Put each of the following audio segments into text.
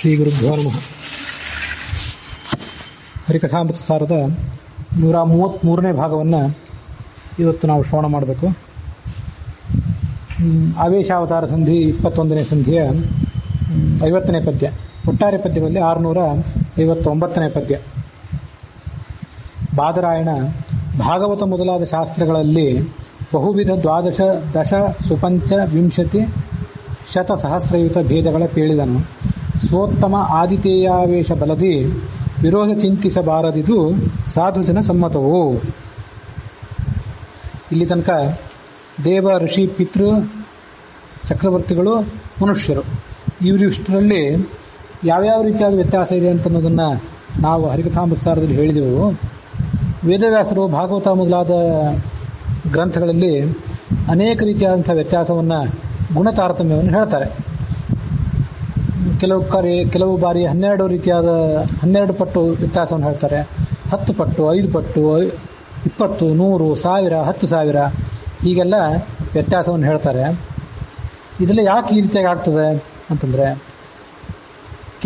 ಶ್ರೀ ಗುರುಭ್ಯೋ ನಮಃ. ಹರಿಕಥಾಮೃತ ಸಾರದ 133ನೇ ಭಾಗವನ್ನು ಇವತ್ತು ನಾವು ಶ್ರವಣ ಮಾಡಬೇಕು. ಆವೇಶಾವತಾರ ಸಂಧಿ 21ನೇ ಸಂಧಿಯ 50ನೇ ಪದ್ಯ. ಒಟ್ಟಾರೆ ಪದ್ಯಗಳಲ್ಲಿ 659ನೇ ಪದ್ಯ. ಬಾದರಾಯಣ ಭಾಗವತ ಮೊದಲಾದ ಶಾಸ್ತ್ರಗಳಲ್ಲಿ ಬಹುವಿಧ 12 ದಶ ಸುಪಂಚ ವಿಂಶತಿ ಶತ ಸಹಸ್ರಯುತ ಭೇದಗಳ ಪೇಳಿದನು. ಸ್ವೋತ್ತಮ ಆದಿತೇಯಾವೇಶ ಬಲದಿ ವಿರೋಧ ಚಿಂತಿಸಬಾರದಿದು ಸಾಧುಜನ ಸಮ್ಮತವು. ಇಲ್ಲಿ ತನಕ ದೇವ, ಋಷಿ, ಪಿತೃ, ಚಕ್ರವರ್ತಿಗಳು, ಮನುಷ್ಯರು ಇವರಿಷ್ಟರಲ್ಲಿ ಯಾವ್ಯಾವ ರೀತಿಯಾದ ವ್ಯತ್ಯಾಸ ಇದೆ ಅಂತನ್ನೋದನ್ನು ನಾವು ಹರಿಕಥಾಮೃತಸಾರದಲ್ಲಿ ಹೇಳಿದೆವು. ವೇದವ್ಯಾಸರು ಭಾಗವತ ಮೊದಲಾದ ಗ್ರಂಥಗಳಲ್ಲಿ ಅನೇಕ ರೀತಿಯಾದಂಥ ವ್ಯತ್ಯಾಸವನ್ನು, ಗುಣ ತಾರತಮ್ಯವನ್ನು ಹೇಳ್ತಾರೆ. ಕೆಲವು ಬಾರಿ 12 ಪಟ್ಟು ವ್ಯತ್ಯಾಸವನ್ನು ಹೇಳ್ತಾರೆ. 10 ಪಟ್ಟು, 5 ಪಟ್ಟು, 20, 100, 1000, 10,000 ಹೀಗೆಲ್ಲ ವ್ಯತ್ಯಾಸವನ್ನು ಹೇಳ್ತಾರೆ. ಇದೆಲ್ಲ ಯಾಕೆ ಈ ರೀತಿಯಾಗಿ ಆಗ್ತದೆ ಅಂತಂದರೆ,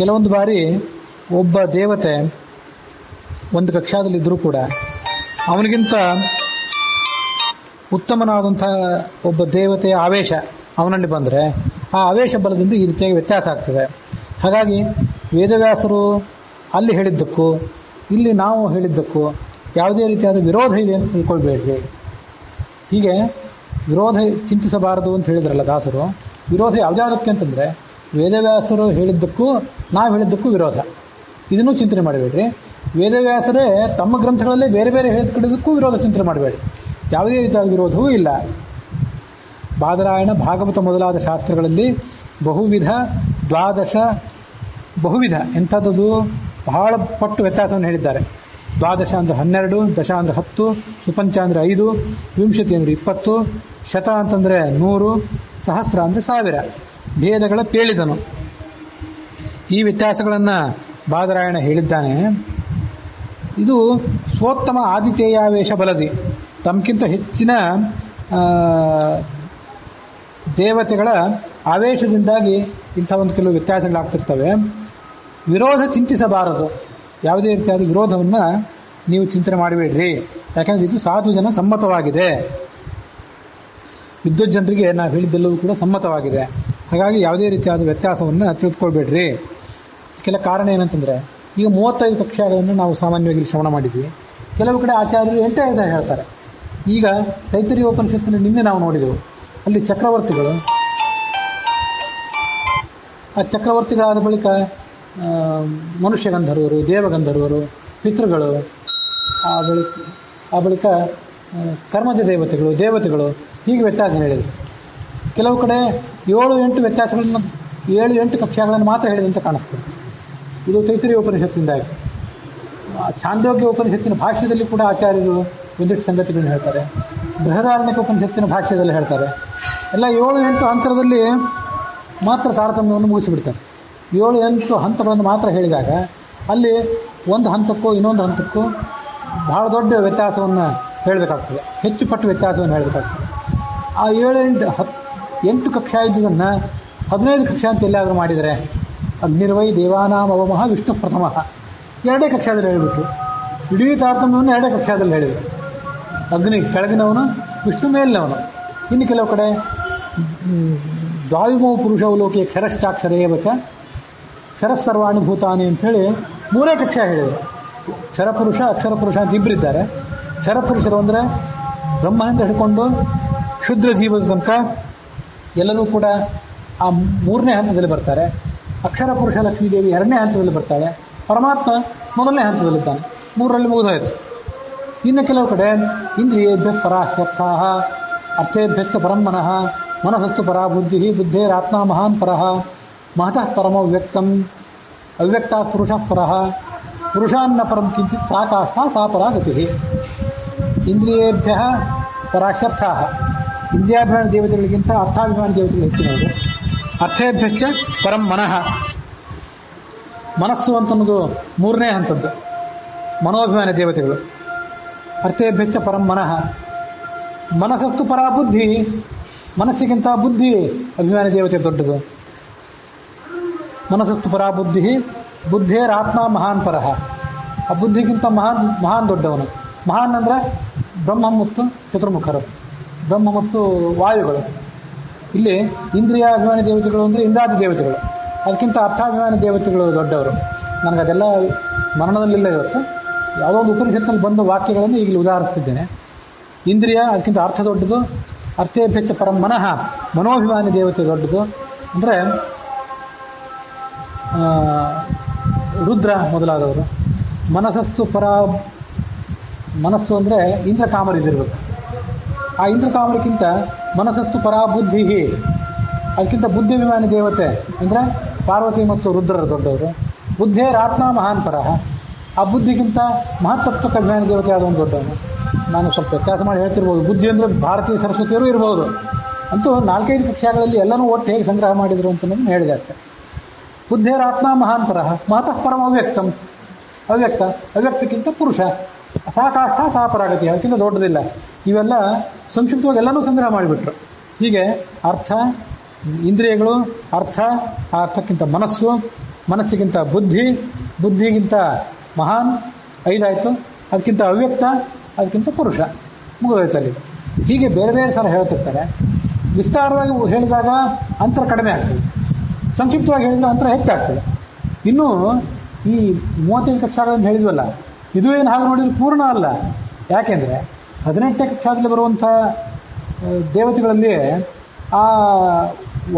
ಕೆಲವೊಂದು ಬಾರಿ ಒಬ್ಬ ದೇವತೆ ಒಂದು ಕಕ್ಷಾದಲ್ಲಿದ್ದರೂ ಕೂಡ ಅವನಿಗಿಂತ ಉತ್ತಮನಾದಂಥ ಒಬ್ಬ ದೇವತೆಯ ಆವೇಶ ಅವನಲ್ಲಿ ಬಂದರೆ ಆ ಆವೇಶ ಬಲದಿಂದ ಈ ರೀತಿಯಾಗಿ ವ್ಯತ್ಯಾಸ ಆಗ್ತದೆ. ಹಾಗಾಗಿ ವೇದವ್ಯಾಸರು ಅಲ್ಲಿ ಹೇಳಿದ್ದಕ್ಕೂ ಇಲ್ಲಿ ನಾವು ಹೇಳಿದ್ದಕ್ಕೂ ಯಾವುದೇ ರೀತಿಯಾದ ವಿರೋಧ ಇದೆ ಅಂತ ತಿಳ್ಕೊಳ್ಬೇಡ್ರಿ. ಹೀಗೆ ವಿರೋಧ ಚಿಂತಿಸಬಾರದು ಅಂತ ಹೇಳಿದ್ರಲ್ಲ ದಾಸರು. ವಿರೋಧ ಯಾವುದ್ಯಾವುದಕ್ಕೆ ಅಂತಂದರೆ, ವೇದವ್ಯಾಸರು ಹೇಳಿದ್ದಕ್ಕೂ ನಾವು ಹೇಳಿದ್ದಕ್ಕೂ ವಿರೋಧ. ಇದನ್ನೂ ಚಿಂತನೆ ಮಾಡಬೇಡ್ರಿ. ವೇದವ್ಯಾಸರೇ ತಮ್ಮ ಗ್ರಂಥಗಳಲ್ಲೇ ಬೇರೆ ಬೇರೆ ಹೇಳಿದ್ದಕ್ಕೂ ವಿರೋಧ ಚಿಂತನೆ ಮಾಡಬೇಡಿ. ಯಾವುದೇ ರೀತಿಯಾದ ವಿರೋಧವೂ ಇಲ್ಲ. ಬಾದರಾಯಣ ಭಾಗವತ ಮೊದಲಾದ ಶಾಸ್ತ್ರಗಳಲ್ಲಿ ಬಹುವಿಧ 12 ಬಹುವಿಧ ಎಂಥದ್ದು ಬಹಳ ಪಟ್ಟು ವ್ಯತ್ಯಾಸವನ್ನು ಹೇಳಿದ್ದಾರೆ. 12 ಅಂದರೆ 12, ದಶ ಅಂದರೆ 10, ಸುಪಂಚ ಅಂದರೆ 5, ವಿಂಶತಿ ಅಂದರೆ 20, ಶತ ಅಂತಂದರೆ 100, ಸಹಸ್ರ ಅಂದರೆ 1000 ಭೇದಗಳ ಪೇಳಿದನು. ಈ ವ್ಯತ್ಯಾಸಗಳನ್ನು ಬಾದರಾಯಣ ಹೇಳಿದ್ದಾನೆ. ಇದು ಸ್ವೋತ್ತಮ ಆದಿತೇಯಾವೇಶ ಬಲದಿ, ತಮಗಿಂತ ಹೆಚ್ಚಿನ ದೇವತೆಗಳ ಆವೇಶದಿಂದಾಗಿ ಇಂಥ ಒಂದು ಕೆಲವು ವ್ಯತ್ಯಾಸಗಳಾಗ್ತಿರ್ತವೆ. ವಿರೋಧ ಚಿಂತಿಸಬಾರದು. ಯಾವುದೇ ರೀತಿಯಾದ ವಿರೋಧವನ್ನು ನೀವು ಚಿಂತನೆ ಮಾಡಬೇಡ್ರಿ. ಯಾಕಂದರೆ ಇದು ಸಾಧು ಜನ ಸಮ್ಮತವಾಗಿದೆ. ವಿದ್ಯುತ್ ಜನರಿಗೆ ನಾವು ಹೇಳಿದ್ದೆಲ್ಲವೂ ಕೂಡ ಸಮ್ಮತವಾಗಿದೆ. ಹಾಗಾಗಿ ಯಾವುದೇ ರೀತಿಯಾದ ವ್ಯತ್ಯಾಸವನ್ನು ತಿಳಿದುಕೊಳ್ಬೇಡ್ರಿ. ಕೆಲ ಕಾರಣ ಏನಂತಂದರೆ, ಈಗ 35 ಕಕ್ಷಾಗಳನ್ನು ನಾವು ಸಾಮಾನ್ಯವಾಗಿ ಶ್ರವಣ ಮಾಡಿದ್ವಿ. ಕೆಲವು ಕಡೆ ಆಚಾರ್ಯರು 8 ಹೇಳ್ತಾರೆ. ಈಗ ತೈತರೀಯ ಉಪನಿಷತ್ತಿನ ನಿನ್ನೆ ನಾವು ನೋಡಿದೆವು. ಅಲ್ಲಿ ಚಕ್ರವರ್ತಿಗಳು, ಆ ಚಕ್ರವರ್ತಿಗಳಾದ ಬಳಿಕ ಮನುಷ್ಯ ಗಂಧರ್ವರು, ದೇವಗಂಧರ್ವರು, ಪಿತೃಗಳು, ಆ ಬಳಿಕ ಕರ್ಮಜ ದೇವತೆಗಳು ಹೀಗೆ ವ್ಯತ್ಯಾಸ ಹೇಳಿದರು. ಕೆಲವು ಕಡೆ 7-8 ವ್ಯತ್ಯಾಸಗಳನ್ನು 7-8 ಕಕ್ಷಾಗಳನ್ನು ಮಾತ್ರ ಹೇಳಿದಂತೆ ಕಾಣಿಸ್ತದೆ. ಇದು ತೈತರೀಯ ಉಪನಿಷತ್ತಿಂದಾಗಿ. ಛಾಂದೋಗ್ಯ ಉಪನಿಷತ್ತಿನ ಭಾಷ್ಯದಲ್ಲಿ ಕೂಡ ಆಚಾರ್ಯರು ಒಂದಿಷ್ಟು ಸಂಗತಿಗಳನ್ನು ಹೇಳ್ತಾರೆ. ಬೃಹದಾರಣ್ಯಕ ಉಪನಿಷತ್ತಿನ ಭಾಷ್ಯದಲ್ಲಿ ಹೇಳ್ತಾರೆ. ಎಲ್ಲ 7-8 ಅಂತರದಲ್ಲಿ ಮಾತ್ರ ತಾರತಮ್ಯವನ್ನು ಮುಗಿಸಿಬಿಡ್ತಾರೆ. 7-8 ಹಂತಗಳನ್ನು ಮಾತ್ರ ಹೇಳಿದಾಗ ಅಲ್ಲಿ ಒಂದು ಹಂತಕ್ಕೂ ಇನ್ನೊಂದು ಹಂತಕ್ಕೂ ಬಹಳ ದೊಡ್ಡ ವ್ಯತ್ಯಾಸವನ್ನು ಹೇಳಬೇಕಾಗ್ತದೆ. ಹೆಚ್ಚು ಪಟ್ಟು ವ್ಯತ್ಯಾಸವನ್ನು ಹೇಳಬೇಕಾಗ್ತದೆ. ಆ 8 ಕಕ್ಷಾ ಇದ್ದುದನ್ನು 15 ಕಕ್ಷಾ ಅಂತ ಎಲ್ಲಾದರೂ ಮಾಡಿದರೆ, ಅಗ್ನಿರ್ವೈ ದೇವಾನಾಂ ಅವಮಃ ವಿಷ್ಣು ಪ್ರಥಮಃ 2 ಕಕ್ಷಾದಲ್ಲಿ ಹೇಳಿಬಿಟ್ರು. ಇಡೀ ತಾರತಮ್ಯವನ್ನು 2 ಕಕ್ಷಾದಲ್ಲಿ ಹೇಳಿದರು. ಅಗ್ನಿ ಕೆಳಗಿನವನು, ವಿಷ್ಣು ಮೇಲಿನವನು. ಇನ್ನು ಕೆಲವು ಕಡೆ ದ್ವಾವಿಮೋ ಪುರುಷವು ಲೋಕೆ ಕ್ಷರಶ್ಚಾಕ್ಷರೇ ವಚ ಕ್ಷರಸ್ಸರ್ವಾಣಿ ಭೂತಾನಿ ಅಂಥೇಳಿ 3 ಕಕ್ಷಾ ಹೇಳಿದರು. ಕ್ಷರಪುರುಷ, ಅಕ್ಷರ ಪುರುಷ ಅಂತ ಇಬ್ಬರಿದ್ದಾರೆ. ಕ್ಷರಪುರುಷರು ಅಂದರೆ ಬ್ರಹ್ಮನಿಂದ ಹಿಡ್ಕೊಂಡು ಕ್ಷುದ್ರ ಜೀವದ ತನಕ ಎಲ್ಲರೂ ಕೂಡ ಆ 3ನೇ ಹಂತದಲ್ಲಿ ಬರ್ತಾರೆ. ಅಕ್ಷರ ಪುರುಷ ಲಕ್ಷ್ಮೀದೇವಿ 2ನೇ ಹಂತದಲ್ಲಿ ಬರ್ತಾಳೆ. ಪರಮಾತ್ಮ 1ನೇ ಹಂತದಲ್ಲಿದ್ದಾನೆ. 3ರಲ್ಲಿ ಮುಗಿದೋಯ್ತು. ಇನ್ನು ಕೆಲವು ಕಡೆ ಇಂದ್ರಿಯೇಭ್ಯ ಪರಾಶ್ಯರ್ಥಾ ಅರ್ಥೇಭ್ಯಚ್ಚ ಪರಂ ಮನಃ ಮನಸ್ಸಸ್ತು ಪರಾ ಬುದ್ಧಿ ಬುದ್ಧೇರಾತ್ಮ ಮಹಾನ್ ಪರಃ ಮಹತಃ ಪರಮೋ ವ್ಯಕ್ತಂ ಅವ್ಯಕ್ತಾತ್ ಪುರುಷಃ ಪರಃ ಪುರುಷಾನ್ನ ಪರಂ ಕಿಂಚಿತ್ ಸಾ ಕಾಷ್ಟ ಸಾ ಪರಾ ಗತಿ. ಇಂದ್ರಿಯೇಭ್ಯ ಪರಾಶ್ಯರ್ಥಾ, ಇಂದ್ರಿಯಾಭಿಮಾನ ದೇವತೆಗಳಿಗಿಂತ ಅರ್ಥಾಭಿಮಾನ ದೇವತೆಗಳು ಹೆಚ್ಚಿನವರು. ಅರ್ಥೇಭ್ಯಚ್ಚ ಪರಂ ಮನಃ, ಮನಸ್ಸು ಅಂತನ್ನೋದು 3ನೇ ಹಂತದ್ದು, ಮನೋಭಿಮಾನ ದೇವತೆಗಳು. ಅರ್ಥೇಭ್ಯಚ್ಚ ಪರಂ ಮನಃ, ಮನಸ್ಸಸ್ತು ಪರಾ ಬುದ್ಧಿ, ಮನಸ್ಸಿಗಿಂತ ಬುದ್ಧಿ ಅಭಿಮಾನಿ ದೇವತೆ ದೊಡ್ಡದು. ಮನಸ್ಸಸ್ತು ಪರಾ ಬುದ್ಧಿ ಬುದ್ಧೇರಾತ್ಮ ಮಹಾನ್ ಪರಃ. ಆ ಬುದ್ಧಿಗಿಂತ ಮಹಾನ್ ದೊಡ್ಡವನು. ಮಹಾನ್ ಅಂದರೆ ಬ್ರಹ್ಮ ಮತ್ತು ಚತುರ್ಮುಖರು, ಬ್ರಹ್ಮ ಮತ್ತು ವಾಯುಗಳು. ಇಲ್ಲಿ ಇಂದ್ರಿಯಾಭಿಮಾನಿ ದೇವತೆಗಳು ಅಂದರೆ ಇಂದ್ರಾದಿ ದೇವತೆಗಳು, ಅದಕ್ಕಿಂತ ಅರ್ಥಾಭಿಮಾನಿ ದೇವತೆಗಳು ದೊಡ್ಡವರು. ನನಗದೆಲ್ಲ ಮರಣದಲ್ಲಿಲ್ಲ. ಇವತ್ತು ಯಾವುದೋ ಒಂದು ಉಪನಿಷತ್ನಲ್ಲಿ ಬಂದ ವಾಕ್ಯಗಳನ್ನು ಈಗಲೂ ಉದಾಹರಿಸ್ತಿದ್ದೇನೆ. ಇಂದ್ರಿಯ ಅದಕ್ಕಿಂತ ಅರ್ಥ ದೊಡ್ಡದು. ಅರ್ಥೇಭ್ಯಚ್ಚ ಪರಂ ಮನಃ, ಮನೋಭಿಮಾನಿ ದೇವತೆ ದೊಡ್ಡದು. ಅಂದರೆ ರುದ್ರ ಮೊದಲಾದವರು. ಮನಸ್ಸಸ್ತು ಪರ, ಮನಸ್ಸು ಅಂದರೆ ಇಂದ್ರಕಾಮರಿದಿರಬೇಕು. ಆ ಇಂದ್ರಕಾಮರಿಗಿಂತ ಮನಸ್ಸಸ್ತು ಪರಾ ಬುದ್ಧಿ, ಅದಕ್ಕಿಂತ ಬುದ್ಧಿಭಿಮಾನಿ ದೇವತೆ ಅಂದರೆ ಪಾರ್ವತಿ ಮತ್ತು ರುದ್ರರು ದೊಡ್ಡವರು. ಬುದ್ಧೇರಾತ್ಮ ಮಹಾನ್ ಪರಃ, ಆ ಬುದ್ಧಿಗಿಂತ ಮಹತ್ತತ್ವಕ್ಕೆ ಅಭಿಮಾನಿ ದೇವತೆ ಆದ ಒಂದು ದೊಡ್ಡವನು. ನಾನು ಸ್ವಲ್ಪ ವ್ಯತ್ಯಾಸ ಮಾಡಿ ಹೇಳ್ತಿರ್ಬೋದು. ಬುದ್ಧಿ ಅಂದರೆ ಭಾರತೀಯ ಸರಸ್ವತಿಯರು ಇರ್ಬೋದು. ಅಂತೂ 4-5 ಕಕ್ಷಾಗಳಲ್ಲಿ ಎಲ್ಲನೂ ಒಟ್ಟು ಹೇಗೆ ಸಂಗ್ರಹ ಮಾಡಿದರು ಅಂತ ಹೇಳಿದೆ ಅಷ್ಟೆ. ಬುದ್ಧೇರಾತ್ಮ ಮಹಾನ್ ಪರಃ, ಮಹತಃ ಪರಂ ಅವ್ಯಕ್ತಂ, ಅವ್ಯಕ್ತ, ಅವ್ಯಕ್ತಕ್ಕಿಂತ ಪುರುಷ, ಸಾಕಾಷ್ಟ ಸಾಪರಾಗತಿ, ಅದಕ್ಕಿಂತ ದೊಡ್ಡದಿಲ್ಲ. ಇವೆಲ್ಲ ಸಂಕ್ಷಿಪ್ತವಾಗಿ ಎಲ್ಲನೂ ಸಂಗ್ರಹ ಮಾಡಿಬಿಟ್ರು. ಹೀಗೆ ಅರ್ಥ, ಇಂದ್ರಿಯಗಳು, ಅರ್ಥ, ಆ ಅರ್ಥಕ್ಕಿಂತ ಮನಸ್ಸು, ಮನಸ್ಸಿಗಿಂತ ಬುದ್ಧಿ, ಬುದ್ಧಿಗಿಂತ ಮಹಾನ್, 5 ಆಯಿತು. ಅದಕ್ಕಿಂತ ಅವ್ಯಕ್ತ, ಅದಕ್ಕಿಂತ ಪುರುಷ, ಮುಗಿದೋಯ್ತಲ್ಲಿ. ಹೀಗೆ ಬೇರೆ ಬೇರೆ ಥರ ಹೇಳ್ತಿರ್ತಾರೆ. ವಿಸ್ತಾರವಾಗಿ ಹೇಳಿದಾಗ ಅಂತರ ಕಡಿಮೆ ಆಗ್ತದೆ, ಸಂಕ್ಷಿಪ್ತವಾಗಿ ಹೇಳಿದ್ರೆ ಅಂತರ ಹೆಚ್ಚಾಗ್ತದೆ. ಇನ್ನೂ ಈ 35 ಕಕ್ಷಾಗಳನ್ನು ಹೇಳಿದ್ವಲ್ಲ, ಇದು ಏನು ಹಾಗೆ ನೋಡಿದ್ರೆ ಪೂರ್ಣ ಅಲ್ಲ. ಯಾಕೆಂದರೆ 18ನೇ ಕಕ್ಷಾದಲ್ಲಿ ಬರುವಂಥ ದೇವತೆಗಳಲ್ಲಿ ಆ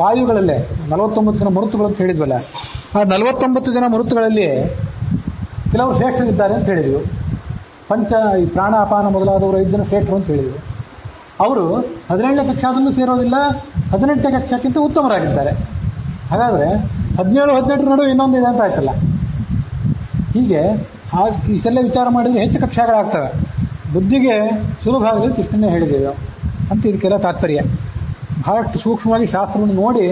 ವಾಯುಗಳಲ್ಲೇ 49 ಜನ ಮರುತುಗಳು ಅಂತ ಹೇಳಿದ್ವಲ್ಲ, ಆ 49 ಜನ ಮರುತುಗಳಲ್ಲಿ ಕೆಲವರು ಶ್ರೇಷ್ಠರಿದ್ದಾರೆ ಅಂತ ಹೇಳಿದ್ವು. ಈ ಪ್ರಾಣ ಅಪಾನ ಮೊದಲಾದವರು 5 ಜನ ಶ್ರೇಷ್ಠರು ಅಂತ ಹೇಳಿದರು. ಅವರು 17ನೇ ಕಕ್ಷಾದಲ್ಲೂ ಸೇರೋದಿಲ್ಲ, 18ನೇ ಕಕ್ಷಕ್ಕಿಂತ ಉತ್ತಮರಾಗಿದ್ದಾರೆ. ಹಾಗಾದರೆ 17-18 ನಡುವೆ ಇನ್ನೊಂದು ಇದೆ ಅಂತ ಆಯ್ತಲ್ಲ. ಹೀಗೆ ಇಷ್ಟೆಲ್ಲ ವಿಚಾರ ಮಾಡಿದರೆ ಹೆಚ್ಚು ಕಕ್ಷಾಗಳಾಗ್ತವೆ. ಬುದ್ಧಿಗೆ ಸುಲಭ ಆಗಲಿ ಇಷ್ಟನ್ನೇ ಹೇಳಿದ್ದೇವೆ ಅಂತ ಇದಕ್ಕೆಲ್ಲ ತಾತ್ಪರ್ಯ. ಬಹಳಷ್ಟು ಸೂಕ್ಷ್ಮವಾಗಿ ಶಾಸ್ತ್ರವನ್ನು ನೋಡಿ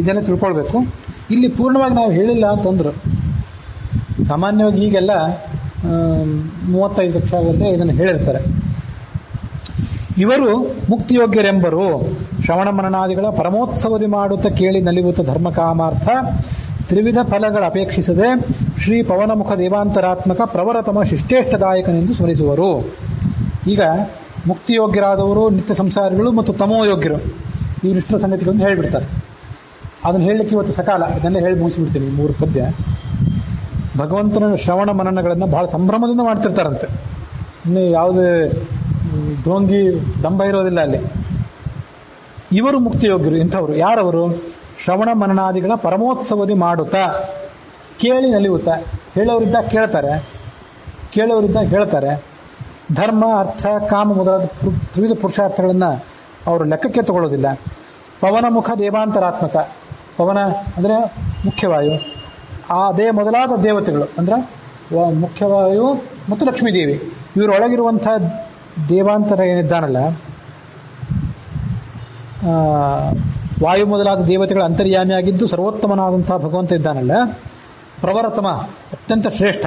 ಇದೆಲ್ಲ ತಿಳ್ಕೊಳ್ಬೇಕು. ಇಲ್ಲಿ ಪೂರ್ಣವಾಗಿ ನಾವು ಹೇಳಿಲ್ಲ ಅಂತಂದರು. ಸಾಮಾನ್ಯವಾಗಿ ಈಗೆಲ್ಲ 35 ಕಕ್ಷಾಗಂತೆ ಇದನ್ನು ಹೇಳಿರ್ತಾರೆ. ಇವರು ಮುಕ್ತಿಯೋಗ್ಯರೆಂಬರು. ಶ್ರವಣ ಮನನಾದಿಗಳ ಪರಮೋತ್ಸವದಿ ಮಾಡುತ್ತಾ ಕೇಳಿ ನಲಿಯುತ್ತ ಧರ್ಮಕಾಮಾರ್ಥ ತ್ರಿವಿಧ ಫಲಗಳ ಅಪೇಕ್ಷಿಸದೆ ಶ್ರೀ ಪವನಮುಖ ದೇವಾಂತರಾತ್ಮಕ ಪ್ರವರತಮ ಶಿಷ್ಟೇಷ್ಟದಾಯಕನೆಂದು ಸ್ಮರಿಸುವರು. ಈಗ ಮುಕ್ತಿಯೋಗ್ಯರಾದವರು, ನಿತ್ಯ ಸಂಸಾರಿಗಳು ಮತ್ತು ತಮೋಯೋಗ್ಯರು, ಇವರಿಷ್ಟರ ಸಂಗತಿಗಳನ್ನು ಹೇಳಿಬಿಡ್ತಾರೆ. ಅದನ್ನು ಹೇಳಲಿಕ್ಕೆ ಇವತ್ತು ಸಕಾಲ, ಇದನ್ನೇ ಹೇಳಿ ಮುಗಿಸಿಬಿಡ್ತೀನಿ. 3 ಪದ್ಯ. ಭಗವಂತನ ಶ್ರವಣ ಮನನಗಳನ್ನು ಬಹಳ ಸಂಭ್ರಮದಿಂದ ಮಾಡ್ತಿರ್ತಾರಂತೆ. ಇನ್ನು ಯಾವುದೇ ಢೋಂಗಿ ದಂಬ ಇರೋದಿಲ್ಲ ಅಲ್ಲಿ. ಇವರು ಮುಕ್ತಿಯೋಗ್ಯರು. ಇಂಥವರು ಯಾರವರು? ಶ್ರವಣ ಮನನಾದಿಗಳ ಪರಮೋತ್ಸವದಿ ಮಾಡುತ್ತಾ ಕೇಳಿ ನಲಿಯುತ್ತಾ. ಹೇಳೋರಿದ್ದ ಕೇಳ್ತಾರೆ, ಕೇಳೋರಿದ್ದ ಹೇಳ್ತಾರೆ. ಧರ್ಮ, ಅರ್ಥ, ಕಾಮ ಮೊದಲಾದ ತ್ರಿವಿಧ ಪುರುಷಾರ್ಥಗಳನ್ನು ಅವರು ಲೆಕ್ಕಕ್ಕೆ ತಗೊಳ್ಳೋದಿಲ್ಲ. ಪವನಮುಖ ದೇವಾಂತರಾತ್ಮಕ, ಪವನ ಅಂದರೆ ಮುಖ್ಯವಾಯು, ಅದೇ ಮೊದಲಾದ ದೇವತೆಗಳು ಅಂದರೆ ಮುಖ್ಯವಾಯು ಮತ್ತು ಲಕ್ಷ್ಮೀದೇವಿ, ಇವರೊಳಗಿರುವಂಥ ದೇವಾಂತರ ಏನಿದ್ದಾನಲ್ಲ, ವಾಯು ಮೊದಲಾದ ದೇವತೆಗಳ ಅಂತರ್ಯಾಮಿಯಾಗಿದ್ದು ಸರ್ವೋತ್ತಮನಾದಂಥ ಭಗವಂತ ಇದ್ದಾನಲ್ಲ, ಪ್ರವರತಮ, ಅತ್ಯಂತ ಶ್ರೇಷ್ಠ,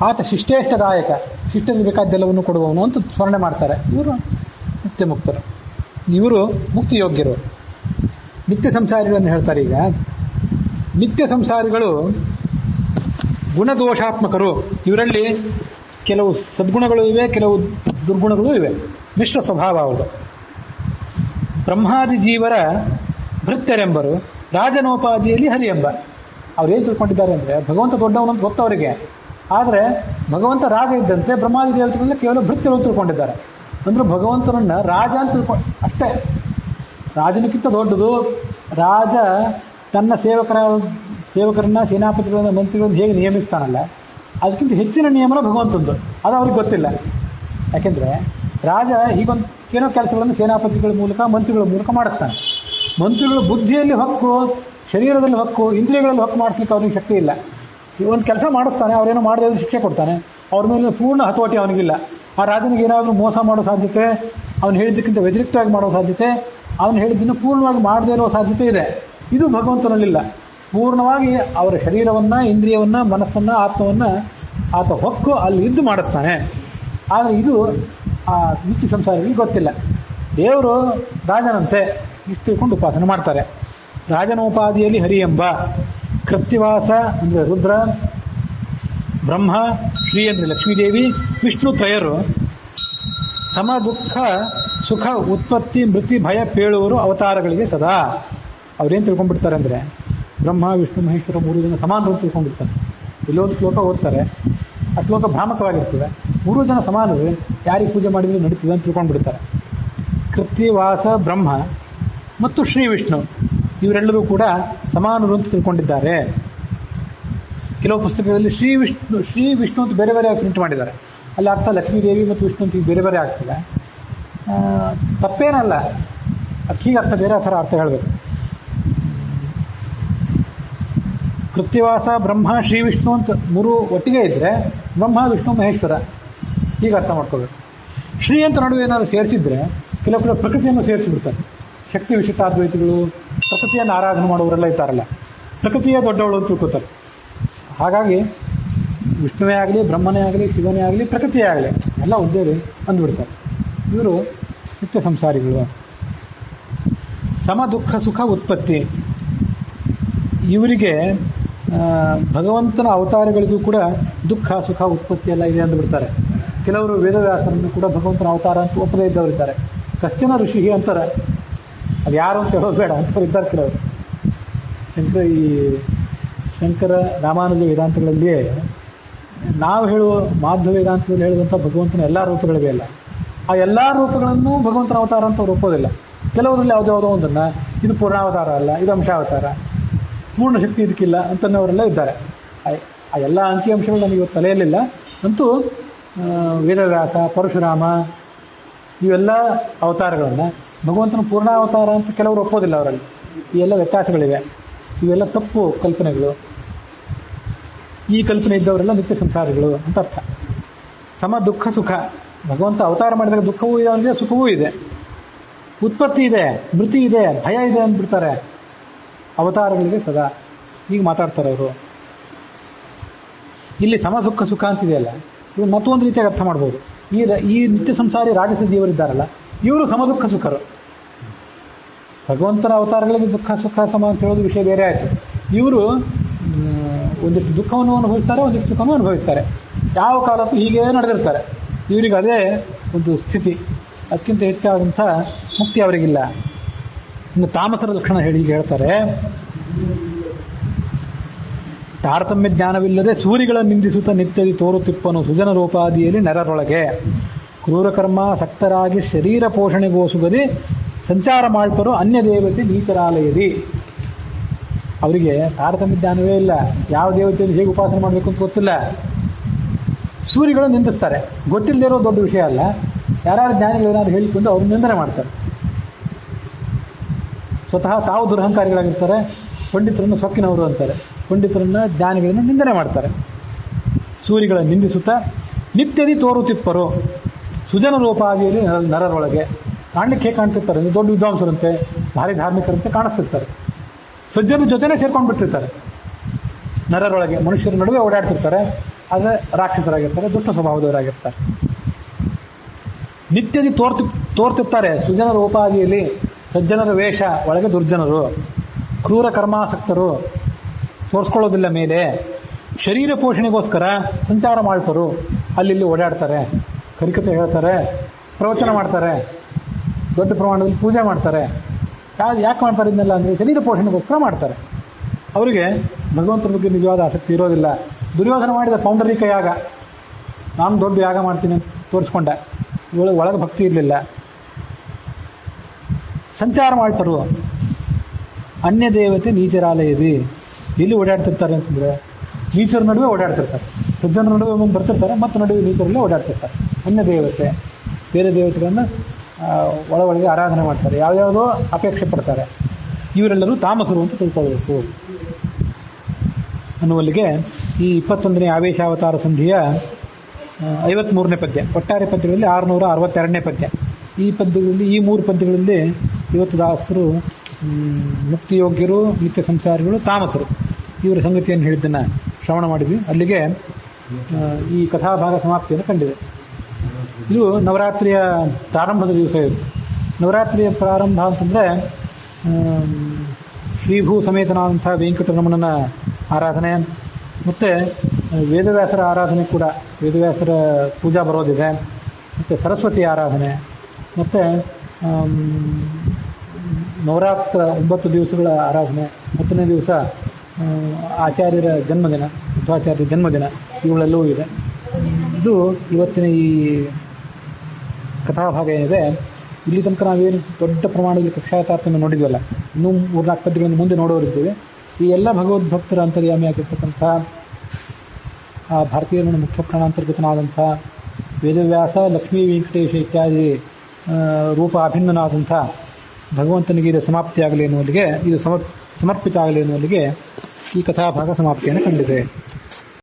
ಆತ ಶಿಷ್ಟೇಷ್ಟದಾಯಕ, ಶಿಷ್ಟರಿಗೆ ಬೇಕಾದ್ದೆಲ್ಲವನ್ನು ಕೊಡುವವನು ಅಂತ ಸ್ಮರಣೆ ಮಾಡ್ತಾರೆ. ಇವರು ನಿತ್ಯ ಮುಕ್ತರು, ಇವರು ಮುಕ್ತಿಯೋಗ್ಯರು. ನಿತ್ಯ ಸಂಸಾರಿಗಳನ್ನು ಹೇಳ್ತಾರೆ. ಈಗ ನಿತ್ಯ ಸಂಸಾರಿಗಳು ಗುಣದೋಷಾತ್ಮಕರು. ಇವರಲ್ಲಿ ಕೆಲವು ಸದ್ಗುಣಗಳು ಇವೆ, ಕೆಲವು ದುರ್ಗುಣಗಳು ಇವೆ, ಮಿಶ್ರ ಸ್ವಭಾವ ಅವರು. ಬ್ರಹ್ಮಾದಿ ಜೀವರ ಭೃತ್ಯರೆಂಬರು, ರಾಜನೋಪಾದಿಯಲ್ಲಿ ಹರಿ ಎಂಬ. ಅವ್ರು ಏನು ತಿಳ್ಕೊಂಡಿದ್ದಾರೆ ಅಂದರೆ ಭಗವಂತ ದೊಡ್ಡವನಂತ ಗೊತ್ತವರಿಗೆ, ಆದರೆ ಭಗವಂತ ರಾಜ ಇದ್ದಂತೆ ಬ್ರಹ್ಮಾದಿ ದೇವತೆಗಳನ್ನ ಕೇವಲ ಭೃತ್ಯರು ತಿಳ್ಕೊಂಡಿದ್ದಾರೆ. ಅಂದ್ರೆ ಭಗವಂತನನ್ನ ರಾಜ ಅಂತ ತಿಳ್ಕೊಂಡು ಅಷ್ಟೇ. ರಾಜನಕ್ಕಿಂತ ದೊಡ್ಡದು ರಾಜ ತನ್ನ ಸೇವಕರನ್ನ, ಸೇನಾಪತಿಗಳನ್ನ, ಮಂತ್ರಿಗಳನ್ನು ಹೇಗೆ ನಿಯಮಿಸ್ತಾನಲ್ಲ, ಅದಕ್ಕಿಂತ ಹೆಚ್ಚಿನ ನಿಯಮನ ಭಗವಂತಂದು. ಅದು ಅವ್ರಿಗೆ ಗೊತ್ತಿಲ್ಲ. ಯಾಕೆಂದರೆ ರಾಜ ಹೀಗೊಂದು ಏನೋ ಕೆಲಸಗಳನ್ನು ಸೇನಾಪತಿಗಳ ಮೂಲಕ, ಮಂತ್ರಿಗಳ ಮೂಲಕ ಮಾಡಿಸ್ತಾನೆ. ಮಂತ್ರಿಗಳು ಬುದ್ಧಿಯಲ್ಲಿ ಹಕ್ಕು, ಶರೀರದಲ್ಲಿ ಹಕ್ಕು, ಇಂದ್ರಿಯಗಳಲ್ಲಿ ಹಕ್ಕು ಮಾಡಿಸ್ಲಿಕ್ಕೆ ಅವ್ರಿಗೆ ಶಕ್ತಿ ಇಲ್ಲ. ಒಂದು ಕೆಲಸ ಮಾಡಿಸ್ತಾನೆ, ಅವ್ರೇನೋ ಮಾಡದೇ ಶಿಕ್ಷೆ ಕೊಡ್ತಾನೆ. ಅವ್ರ ಮೇಲೆ ಪೂರ್ಣ ಹತೋಟಿ ಅವನಿಗಿಲ್ಲ. ಆ ರಾಜನಿಗೆ ಏನಾದರೂ ಮೋಸ ಮಾಡೋ ಸಾಧ್ಯತೆ, ಅವನು ಹೇಳಿದ್ದಕ್ಕಿಂತ ವ್ಯತಿರಿಕ್ತವಾಗಿ ಮಾಡೋ ಸಾಧ್ಯತೆ, ಅವನು ಹೇಳಿದ್ದನ್ನು ಪೂರ್ಣವಾಗಿ ಮಾಡದೇ ಇರೋ ಸಾಧ್ಯತೆ ಇದೆ. ಇದು ಭಗವಂತನಲ್ಲಿಲ್ಲ. ಪೂರ್ಣವಾಗಿ ಅವರ ಶರೀರವನ್ನು, ಇಂದ್ರಿಯವನ್ನು, ಮನಸ್ಸನ್ನು, ಆತ್ಮವನ್ನು ಆತ ಹೊಕ್ಕು ಅಲ್ಲಿ ಇದ್ದು ಮಾಡಿಸ್ತಾನೆ. ಆದರೆ ಇದು ಆ ನಿತ್ಯ ಸಂಸಾರಿಗಳಿಗೆ ಗೊತ್ತಿಲ್ಲ. ದೇವರು ರಾಜನಂತೆ ಇಷ್ಟು ತಿಳ್ಕೊಂಡು ಉಪಾಸನೆ ಮಾಡ್ತಾರೆ. ರಾಜನೋಪಾದಿಯಲ್ಲಿ ಹರಿ ಎಂಬ, ಕೃತ್ತಿವಾಸ ಅಂದರೆ ರುದ್ರ, ಬ್ರಹ್ಮ, ಶ್ರೀ ಅಂದರೆ ಲಕ್ಷ್ಮೀದೇವಿ, ವಿಷ್ಣು ತ್ರಯರು ಸಮ ದುಃಖ ಸುಖ ಉತ್ಪತ್ತಿ ಮೃತಿ ಭಯ ಪೇಳುವರು ಅವತಾರಗಳಿಗೆ ಸದಾ. ಅವ್ರೇನು ತಿಳ್ಕೊಂಡ್ಬಿಡ್ತಾರೆ ಅಂದರೆ ಬ್ರಹ್ಮ ವಿಷ್ಣು ಮಹೇಶ್ವರ 3 ಜನ ಸಮಾನರು ಅಂತ ತಿಳ್ಕೊಂಡ್ಬಿಡ್ತಾರೆ. ಇಲ್ಲೊಂದು ಶ್ಲೋಕ ಓದ್ತಾರೆ, ಆ ಶ್ಲೋಕ ಭ್ರಾಮಕವಾಗಿರ್ತದೆ. 3 ಜನ ಸಮಾನರು, ಯಾರಿಗೆ ಪೂಜೆ ಮಾಡಿದ್ರು ನಡೀತದೆ ಅಂತ ತಿಳ್ಕೊಂಡ್ಬಿಡ್ತಾರೆ. ಕೃತ್ತಿವಾಸ ಬ್ರಹ್ಮ ಮತ್ತು ಶ್ರೀ ವಿಷ್ಣು ಇವರೆಲ್ಲರೂ ಕೂಡ ಸಮಾನರು ಅಂತ ತಿಳ್ಕೊಂಡಿದ್ದಾರೆ. ಕೆಲವು ಪುಸ್ತಕಗಳಲ್ಲಿ ಶ್ರೀ ವಿಷ್ಣು ಅಂತ ಬೇರೆ ಬೇರೆ ಪ್ರಿಂಟ್ ಮಾಡಿದ್ದಾರೆ. ಅಲ್ಲಿ ಅರ್ಥ ಲಕ್ಷ್ಮೀದೇವಿ ಮತ್ತು ವಿಷ್ಣು ಅಂತ ಬೇರೆ ಬೇರೆ ಆಗ್ತದೆ. ತಪ್ಪೇನಲ್ಲ, ಅದಕ್ಕೀಗ ಅರ್ಥ ಬೇರೆ ಥರ ಅರ್ಥ ಹೇಳಬೇಕು. ಕೃತ್ತಿವಾಸ ಬ್ರಹ್ಮ ಶ್ರೀ ವಿಷ್ಣು ಅಂತ 3 ಒಟ್ಟಿಗೆ ಇದ್ದರೆ ಬ್ರಹ್ಮ ವಿಷ್ಣು ಮಹೇಶ್ವರ ಹೀಗೆ ಅರ್ಥ ಮಾಡ್ಕೋಬೇಕು. ಶ್ರೀ ಅಂತ ನಡುವೆ ಏನಾದ್ರು ಸೇರಿಸಿದ್ರೆ ಕೆಲವು ಪ್ರಕೃತಿಯನ್ನು ಸೇರಿಸಿಬಿಡ್ತಾರೆ. ಶಕ್ತಿ ವಿಶಿಷ್ಟಾದ್ವೈತಿಗಳು, ಪ್ರಕೃತಿಯನ್ನು ಆರಾಧನೆ ಮಾಡುವವರೆಲ್ಲ ಇದ್ದಾರಲ್ಲ, ಪ್ರಕೃತಿಯೇ ದೊಡ್ಡವಳು ಅಂತ ತಿಳ್ಕೋತಾರೆ. ಹಾಗಾಗಿ ವಿಷ್ಣುವೇ ಆಗಲಿ, ಬ್ರಹ್ಮನೇ ಆಗಲಿ, ಶಿವನೇ ಆಗಲಿ, ಪ್ರಕೃತಿಯೇ ಆಗಲಿ ಎಲ್ಲ ಉದ್ದೇರಿ ಅಂದುಬಿಡ್ತಾರೆ. ಇವರು ನಿತ್ಯ ಸಂಸಾರಿಗಳು. ಸಮ ದುಃಖ ಸುಖ ಉತ್ಪತ್ತಿ, ಇವರಿಗೆ ಭಗವಂತನ ಅವತಾರಗಳಿಗೂ ಕೂಡ ದುಃಖ ಸುಖ ಉತ್ಪತ್ತಿ ಎಲ್ಲ ಇದೆ ಅಂದುಬಿಡ್ತಾರೆ. ಕೆಲವರು ವೇದವ್ಯಾಸರನ್ನು ಕೂಡ ಭಗವಂತನ ಅವತಾರ ಅಂತ ಒಪ್ಪದೇ ಇದ್ದವರಿದ್ದಾರೆ. ಕಶ್ಚನ ಋಷಿ ಅಂತಾರೆ, ಅದು ಯಾರು ಅಂತ ಹೇಳೋದು ಬೇಡ ಅಂತವ್ರು ಇದ್ದಾರೆ ಕೆಲವರು. ಶಂಕರ ರಾಮಾನುಜ ವೇದಾಂತಗಳಲ್ಲಿಯೇ ನಾವು ಹೇಳುವ ಮಾಧ್ವ ವೇದಾಂತದಲ್ಲಿ ಹೇಳುವಂಥ ಭಗವಂತನ ಎಲ್ಲ ರೂಪಗಳಿವೆ ಅಲ್ಲ, ಆ ಎಲ್ಲ ರೂಪಗಳನ್ನು ಭಗವಂತನ ಅವತಾರ ಅಂತ ಅವ್ರು ಒಪ್ಪೋದಿಲ್ಲ. ಕೆಲವರಲ್ಲಿ ಯಾವುದ್ಯಾವುದೋ ಒಂದನ್ನು ಇದು ಪೂರ್ಣಾವತಾರ ಅಲ್ಲ, ಇದು ಅಂಶಾವತಾರ, ಪೂರ್ಣ ಶಕ್ತಿ ಇದಕ್ಕಿಲ್ಲ ಅಂತನವರೆಲ್ಲ ಇದ್ದಾರೆ. ಆ ಎಲ್ಲ ಅಂಕಿಅಂಶಗಳು ನನಗೆ ಇವತ್ತು ತಲೆಯಲ್ಲಿಲ್ಲ. ಅಂತೂ ವೇದವ್ಯಾಸ, ಪರಶುರಾಮ ಇವೆಲ್ಲ ಅವತಾರಗಳನ್ನು ಭಗವಂತನ ಪೂರ್ಣಾವತಾರ ಅಂತ ಕೆಲವರು ಒಪ್ಪೋದಿಲ್ಲ. ಅವರಲ್ಲಿ ಈ ಎಲ್ಲ ವ್ಯತ್ಯಾಸಗಳಿವೆ. ಇವೆಲ್ಲ ತಪ್ಪು ಕಲ್ಪನೆಗಳು. ಈ ಕಲ್ಪನೆ ಇದ್ದವರೆಲ್ಲ ನಿತ್ಯ ಸಂಸಾರಿಗಳು ಅಂತ ಅರ್ಥ. ಸಮ ದುಃಖ ಸುಖ, ಭಗವಂತ ಅವತಾರ ಮಾಡಿದಾಗ ದುಃಖವೂ ಇದೆ, ಅವನಿಗೆ ಸುಖವೂ ಇದೆ, ಉತ್ಪತ್ತಿ ಇದೆ, ಮೃತಿ ಇದೆ, ಭಯ ಇದೆ ಅಂದ್ಬಿಡ್ತಾರೆ. ಅವತಾರಗಳಿಗೆ ಸದಾ ಹೀಗೆ ಮಾತಾಡ್ತಾರೆ ಅವರು. ಇಲ್ಲಿ ಸಮ ದುಃಖ ಸುಖ ಅಂತಿದೆಯಲ್ಲ, ಇವು ಮತ್ತೊಂದು ರೀತಿಯಾಗಿ ಅರ್ಥ ಮಾಡ್ಬೋದು. ಈ ನಿತ್ಯ ಸಂಸಾರಿ ರಾಜಸ ಜೀವರಿದ್ದಾರಲ್ಲ, ಇವರು ಸಮ ದುಃಖ ಸುಖರು. ಭಗವಂತನ ಅವತಾರಗಳಿಗೆ ದುಃಖ ಸುಖ ಸಮ ಅಂತ ಹೇಳೋದು ವಿಷಯ ಬೇರೆ ಆಯಿತು. ಇವರು ಒಂದಿಷ್ಟು ದುಃಖವನ್ನು ಅನುಭವಿಸ್ತಾರೆ, ಒಂದಿಷ್ಟು ಸುಖವನ್ನು ಅನುಭವಿಸ್ತಾರೆ. ಯಾವ ಕಾಲಕ್ಕೂ ಹೀಗೆ ನಡೆದಿರ್ತಾರೆ. ಇವರಿಗೆ ಅದೇ ಒಂದು ಸ್ಥಿತಿ, ಅದಕ್ಕಿಂತ ಹೆಚ್ಚಾದಂಥ ಮುಕ್ತಿ ಅವರಿಗಿಲ್ಲ. ಇನ್ನು ತಾಮಸರ ಲಕ್ಷಣ ಹೀಗೆ ಹೇಳ್ತಾರೆ. ತಾರತಮ್ಯ ಜ್ಞಾನವಿಲ್ಲದೆ ಸೂರಿಗಳ ನಿಂದಿಸುತ್ತ ನಿತ್ಯದಿ ತೋರುತಿಪ್ಪನು ಸುಜನರೋಪಾದಿಯಲ್ಲಿ ನೆರರೊಳಗೆ ಕ್ರೂರಕರ್ಮ ಸಕ್ತರಾಗಿ ಶರೀರ ಪೋಷಣೆಗೋಸುಗದಿ ಸಂಚಾರ ಮಾಡ್ತಾರೋ ಅನ್ಯ ದೇವತೆ ನೀಚರಾಲಯದಿ. ಅವರಿಗೆ ತಾರತಮ್ಯ ಜ್ಞಾನವೇ ಇಲ್ಲ, ಯಾವ ದೇವತೆಯನ್ನು ಹೇಗೆ ಉಪಾಸನೆ ಮಾಡಬೇಕು ಅಂತ ಗೊತ್ತಿಲ್ಲ. ಸೂರಿಗಳು ನಿಂದಿಸ್ತಾರೆ, ಗೊತ್ತಿಲ್ಲದೆ ಇರೋ ದೊಡ್ಡ ವಿಷಯ ಅಲ್ಲ. ಯಾರ್ಯಾರು ಜ್ಞಾನಿಗಳು ಏನಾದ್ರು ಹೇಳಿಕೊಂಡು ಅವ್ರನ್ನ ನಿಂದನೆ ಮಾಡ್ತಾರೆ. ಸ್ವತಃ ತಾವು ದುರಹಂಕಾರಿಗಳಾಗಿರ್ತಾರೆ. ಪಂಡಿತರನ್ನು ಸೊಕ್ಕಿನವರು ಅಂತಾರೆ, ಪಂಡಿತರನ್ನ ಜ್ಞಾನಿಗಳನ್ನು ನಿಂದನೆ ಮಾಡ್ತಾರೆ. ಸೂರಿಗಳ ನಿಂದಿಸುತ್ತಾ ನಿತ್ಯದಿ ತೋರುತಿಪ್ಪರು ಸುಜನರೋಪಾದಿಯಲ್ಲಿ ನರರೊಳಗೆ ಕಾಣಲಿಕ್ಕೆ ಹೇಗೆ ಕಾಣ್ತಿರ್ತಾರೆ, ದೊಡ್ಡ ವಿದ್ವಾಂಸರಂತೆ, ಭಾರಿ ಧಾರ್ಮಿಕರಂತೆ ಕಾಣಿಸ್ತಿರ್ತಾರೆ. ಸಜ್ಜನ ಜೊತೆನೇ ಸೇರ್ಕೊಂಡು ಬಿಟ್ಟಿರ್ತಾರೆ. ನರರೊಳಗೆ ಮನುಷ್ಯರ ನಡುವೆ ಓಡಾಡ್ತಿರ್ತಾರೆ. ಆದರೆ ರಾಕ್ಷಸರಾಗಿರ್ತಾರೆ, ದುಷ್ಟ ಸ್ವಭಾವದವರಾಗಿರ್ತಾರೆ. ನಿತ್ಯದಿ ತೋರ್ತಿರ್ತಾರೆ ಸುಜನರೋಪಾದಿಯಲ್ಲಿ. ಸಜ್ಜನರ ವೇಷ, ಒಳಗೆ ದುರ್ಜನರು, ಕ್ರೂರ ಕರ್ಮಾಸಕ್ತರು, ತೋರಿಸ್ಕೊಳ್ಳೋದಿಲ್ಲ ಮೇಲೆ. ಶರೀರ ಪೋಷಣೆಗೋಸ್ಕರ ಸಂಚಾರ ಮಾಡ್ತಾರೆ, ಅಲ್ಲಿ ಓಡಾಡ್ತಾರೆ, ಕರಿಕತೆ ಹೇಳ್ತಾರೆ, ಪ್ರವಚನ ಮಾಡ್ತಾರೆ, ದೊಡ್ಡ ಪ್ರಮಾಣದಲ್ಲಿ ಪೂಜೆ ಮಾಡ್ತಾರೆ. ಯಾಕೆ ಮಾಡ್ತಾರೆ ಇದನ್ನೆಲ್ಲ ಅಂದರೆ ಶರೀರ ಪೋಷಣೆಗೋಸ್ಕರ ಮಾಡ್ತಾರೆ. ಅವರಿಗೆ ಭಗವಂತನ ಬಗ್ಗೆ ನಿಜವಾದ ಆಸಕ್ತಿ ಇರೋದಿಲ್ಲ. ದುರ್ಯೋಧನ ಮಾಡಿದ ಪೌಂಡರೀಕ ಯಾಗ, ನಾನು ದೊಡ್ಡ ಯಾಗ ಮಾಡ್ತೀನಿ ಅಂತ ತೋರಿಸ್ಕೊಂಡ, ಒಳಗೆ ಭಕ್ತಿ ಇರಲಿಲ್ಲ. ಸಂಚಾರ ಮಾಡ್ತಾರು ಅನ್ಯ ದೇವತೆ ನೀಚರಾಲಯದಿ. ಎಲ್ಲಿ ಓಡಾಡ್ತಿರ್ತಾರೆ ಅಂತಂದರೆ ನೀಚರ ನಡುವೆ ಓಡಾಡ್ತಿರ್ತಾರೆ. ಸಜ್ಜನರ ನಡುವೆ ಒಮ್ಮೆ ಬರ್ತಿರ್ತಾರೆ, ಮತ್ತು ನಡುವೆ ನೀಚರಲ್ಲೇ ಓಡಾಡ್ತಿರ್ತಾರೆ. ಅನ್ಯ ದೇವತೆ, ಬೇರೆ ದೇವತೆಗಳನ್ನು ಒಳಗೆ ಆರಾಧನೆ ಮಾಡ್ತಾರೆ, ಯಾವ್ಯಾವುದೋ ಅಪೇಕ್ಷೆ ಪಡ್ತಾರೆ. ಇವರೆಲ್ಲರೂ ತಾಮಸರು ಅಂತ ತಿಳ್ಕೊಳ್ಬೇಕು ಅನ್ನುವಲ್ಲಿಗೆ ಈ 21ನೇ ಆವೇಶಾವತಾರ ಸಂಧಿಯ 53ನೇ ಪದ್ಯ. ಒಟ್ಟಾರೆ ಪದ್ಯಗಳಲ್ಲಿ 662ನೇ ಪದ್ಯ. ಈ ಪದ್ಯಗಳಲ್ಲಿ, ಈ 3 ಪದ್ಯಗಳಲ್ಲಿ ಇವತ್ತು ದಾಸರು ಮುಕ್ತಿಯೋಗ್ಯರು, ನಿತ್ಯ ಸಂಸಾರಿಗಳು, ತಾಮಸರು ಇವರ ಸಂಗತಿಯನ್ನು ಹೇಳಿದ್ದನ್ನು ಶ್ರವಣ ಮಾಡಿದ್ವಿ. ಅಲ್ಲಿಗೆ ಈ ಕಥಾಭಾಗ ಸಮಾಪ್ತಿಯನ್ನು ಕಂಡಿದೆ. ಇದು ನವರಾತ್ರಿಯ ಪ್ರಾರಂಭದ ದಿವಸ. ಇದು ನವರಾತ್ರಿಯ ಪ್ರಾರಂಭ ಅಂತಂದರೆ ಶ್ರೀಭೂ ಸಮೇತನಾದಂಥ ವೆಂಕಟರಮಣನ ಆರಾಧನೆ, ಮತ್ತು ವೇದವ್ಯಾಸರ ಆರಾಧನೆ ಕೂಡ, ವೇದವ್ಯಾಸರ ಪೂಜಾ ಬರೋದಿದೆ, ಮತ್ತು ಸರಸ್ವತಿ ಆರಾಧನೆ, ಮತ್ತು ನವರಾತ್ರ 9 ದಿವಸಗಳ ಆರಾಧನೆ, 10ನೇ ದಿವಸ ಆಚಾರ್ಯರ ಜನ್ಮದಿನ, ಮಧ್ವಾಚಾರ್ಯರ ಜನ್ಮದಿನ, ಇವುಗಳೆಲ್ಲವೂ ಇದೆ. ಇದು ಇವತ್ತಿನ ಈ ಕಥಾಭಾಗ ಏನಿದೆ. ಇಲ್ಲಿ ತನಕ ನಾವೇನು ದೊಡ್ಡ ಪ್ರಮಾಣದಲ್ಲಿ ಕಕ್ಷಾ ತಾರತಮ್ಯ ನೋಡಿದ್ವಲ್ಲ, ಇನ್ನೂ 3-4 ಪದ್ಯಗಳನ್ನು ಮುಂದೆ ನೋಡೋರಿದ್ದೀವಿ. ಈ ಎಲ್ಲ ಭಗವದ್ಭಕ್ತರ ಅಂತರ್ಯಾಮಿಯಾಗಿರ್ತಕ್ಕಂಥ ಆ ಭಾರತೀಯರ ಮುಖ್ಯ ಪ್ರಾಣಾಂತರ್ಗತನಾದಂಥ ವೇದವ್ಯಾಸ, ಲಕ್ಷ್ಮೀ ವೆಂಕಟೇಶ ಇತ್ಯಾದಿ ರೂಪ ಅಭಿನ್ನನಾದಂಥ ಭಗವಂತನಿಗೆ ಇದು ಸಮಾಪ್ತಿಯಾಗಲಿ ಎನ್ನುವಲ್ಲಿಗೆ, ಇದು ಸಮರ್ಪಿತ ಆಗಲಿ ಎನ್ನುವಲ್ಲಿಗೆ ಈ ಕಥಾಭಾಗ ಸಮಾಪ್ತಿಯನ್ನು ಕಂಡಿದೆ.